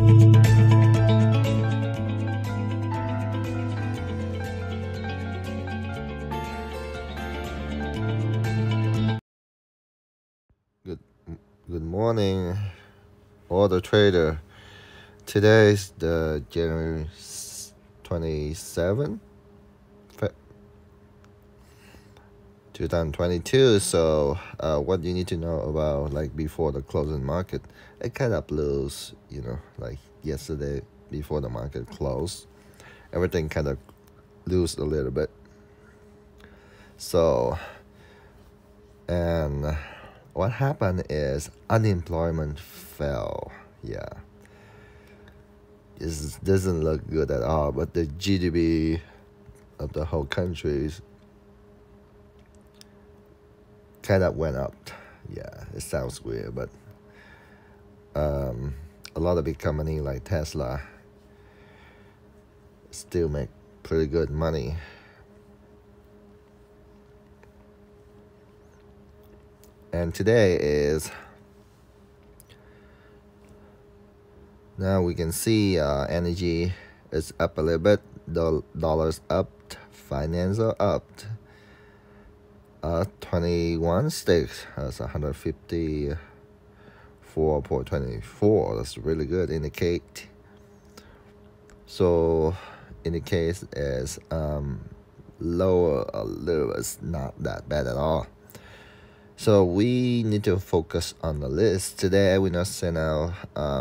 Good morning, all the trader. Today is the January 27th, 2022. So what you need to know about, like, before the closing market, it kind of lose, like yesterday before the market closed, everything kind of lose a little bit. So, and what happened is unemployment fell. Yeah, it doesn't look good at all, but the GDP of the whole country kind of went up. Yeah, it sounds weird, but a lot of big companies like Tesla still make pretty good money. And today is, now we can see energy is up a little bit, dollars up, finance are up. 21 sticks has 154.24. That's really good. Indicate. So indicate is lower a little. It's not that bad at all. So we need to focus on the list. Today we not send out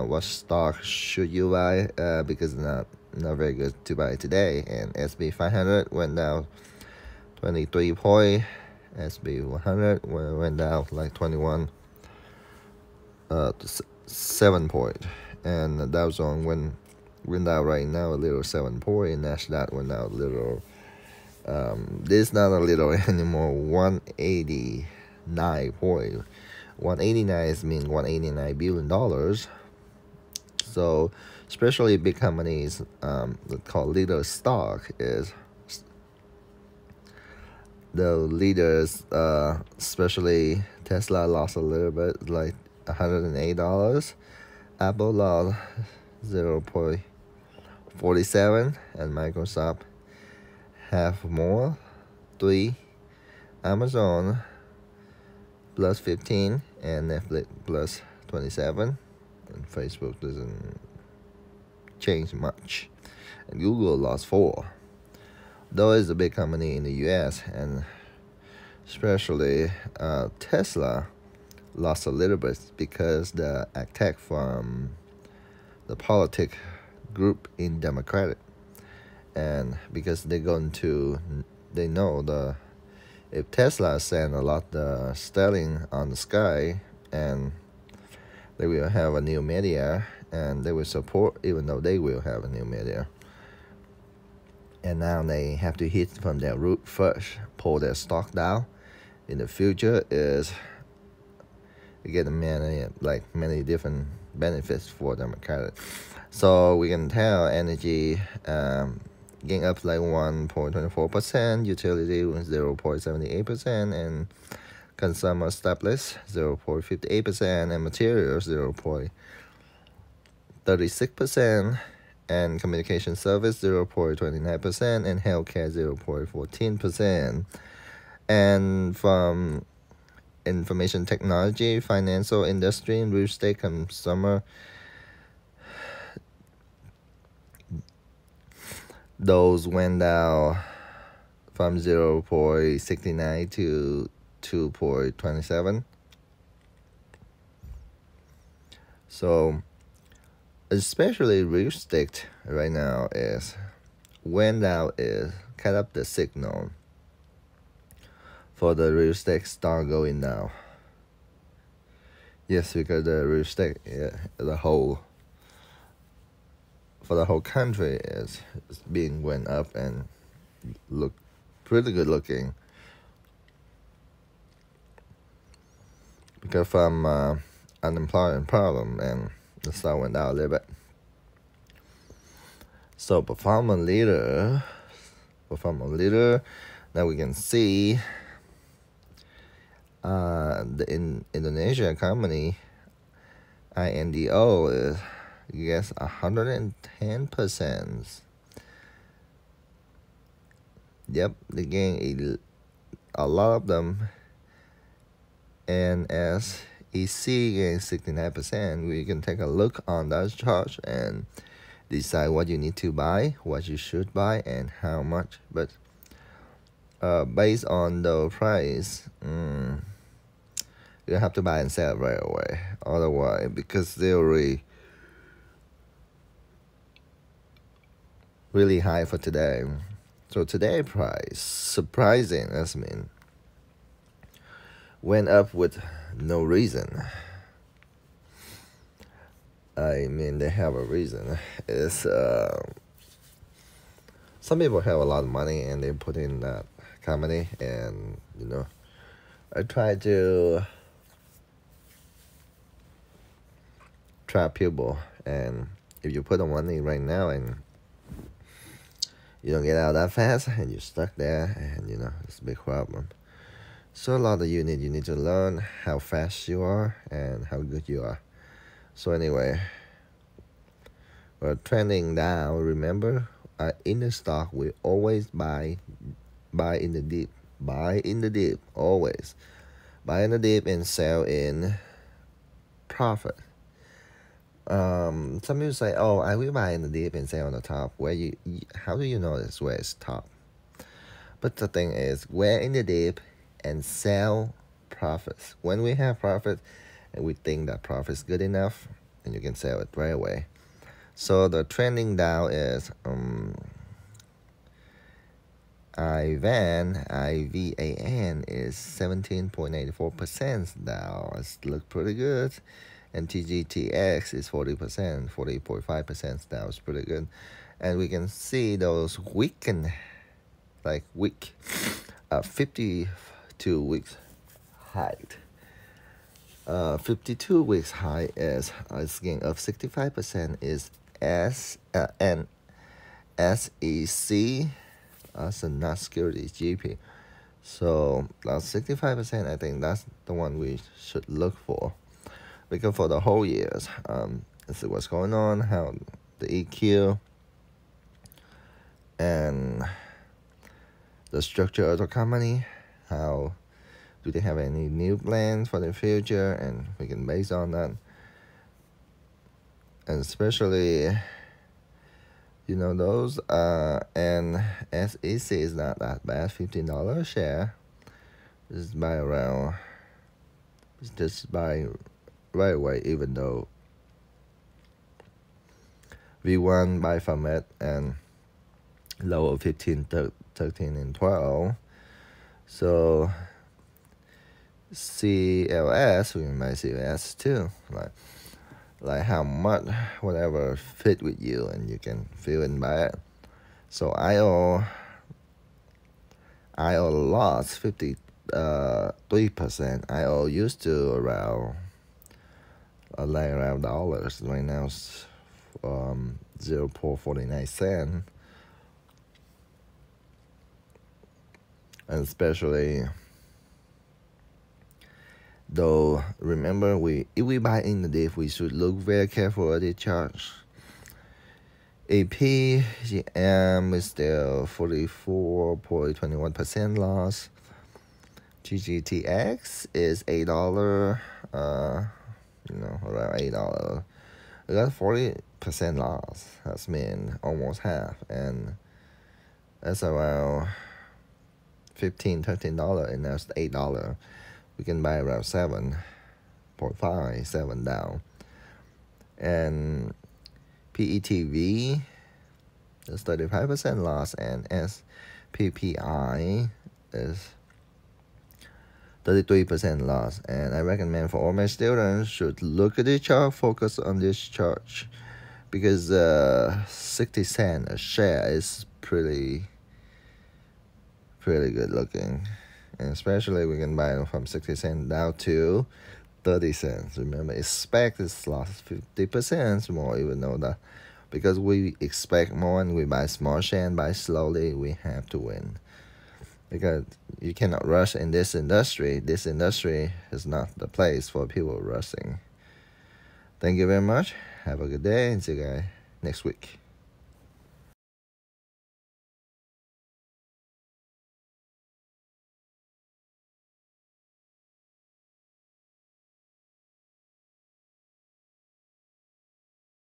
what stock should you buy because it's not very good to buy today. And SB 500 went down 23 point. SB 100 went down like 21 7 point. And the Dow Jones went down right now a little 7 point. NASDAQ went down a little. This is not a little anymore. 189 point. 189 means $189 billion. So especially big companies called leader stock is the leaders, especially Tesla lost a little bit, like $108. Apple lost 0.47, and Microsoft half more, 3. Amazon plus 15, and Netflix plus 27, and Facebook doesn't change much, and Google lost 4. Though it's a big company in the US, and especially Tesla lost a little bit because the attack from the politic group in Democratic, and because they know if Tesla send a lot of sterling on the sky, and they will have a new media, and they will support, even though they will have a new media. And now they have to hit from their root first, pull their stock down. In the future is you get many different benefits for Democratic. So we can tell energy getting up like 1.24%, utility 0.78%, and consumer established 0.58%, and materials 0.36%. and communication service 0.29%, and healthcare 0.14%. And from information technology, financial industry, and real estate, consumer, those went down from 0.69 to 2.27. So especially real estate right now is went down, is kind of the signal for the real estate start going down. Yes, because the real estate for the whole country is being went up and look pretty good looking. Because from unemployment problem, and the stock went down a little bit. So performance leader, now we can see the Indonesia company INDO is Yes, 110%. Yep, they gain a lot of them. NSEC gains 69%. We can take a look on that chart and decide what you need to buy, what you should buy, and how much. But based on the price, you have to buy and sell right away. Otherwise, because they're really high for today. So today price, surprising, I mean, went up with no reason. I mean, they have a reason. It's some people have a lot of money and they put in that company, and I try to trap people. And if you put the money right now and you don't get out that fast and you're stuck there, and it's a big problem. So a lot of you need to learn how fast you are and how good you are. So anyway, we're trending down. Remember, in the stock, we always buy in the dip. Buy in the dip, always. Buy in the dip and sell in profit. Some people say, "Oh, I will buy in the dip and sell on the top." How do you notice where it's top? But the thing is, we're in the dip and sell profits. When we have profit and we think that profit is good enough, and you can sell it right away. So the trending down is IVAN is 17.84% down. It looks pretty good. And TGTX is 40%, 40.5% down. It's pretty good. And we can see those weekend, 52 weeks high. 52 weeks high is gain of 65% is SEC, as a not securities GP. So that's 65%. I think that's the one we should look for, because for the whole years, let's see what's going on, how the EQ and the structure of the company, how do they have any new plans for the future, and we can base on that. And especially, those and SEC is not that bad. $15 a share. Just buy right away, even though V1 buy from it and low of 15, 13, and 12. So CLS, we can buy CLS too. Like how much, whatever fit with you, and you can fill in by it. So IO lost 53%. IO used to around dollars. Right now it's 0.49 cents. And especially though, remember, if we buy in the dip, we should look very careful at the charts. APGM is still 44.21% loss. GGTX is $8, around $8. We got 40% loss. That's mean almost half, and that's around $15, $13, and that's $8. We can buy around 7.5, 7 down. And PETV is 35% loss, and SPPI is 33% loss. And I recommend for all my students should look at the chart, focus on this chart, because 60 cents a share is pretty good looking. And especially we can buy from 60 cents down to 30 cents. Remember, expect it's lost 50% more, even though that, because we expect more and we buy small share and buy slowly, we have to win. Because you cannot rush in this industry. This industry is not the place for people rushing. Thank you very much. Have a good day and see you guys next week.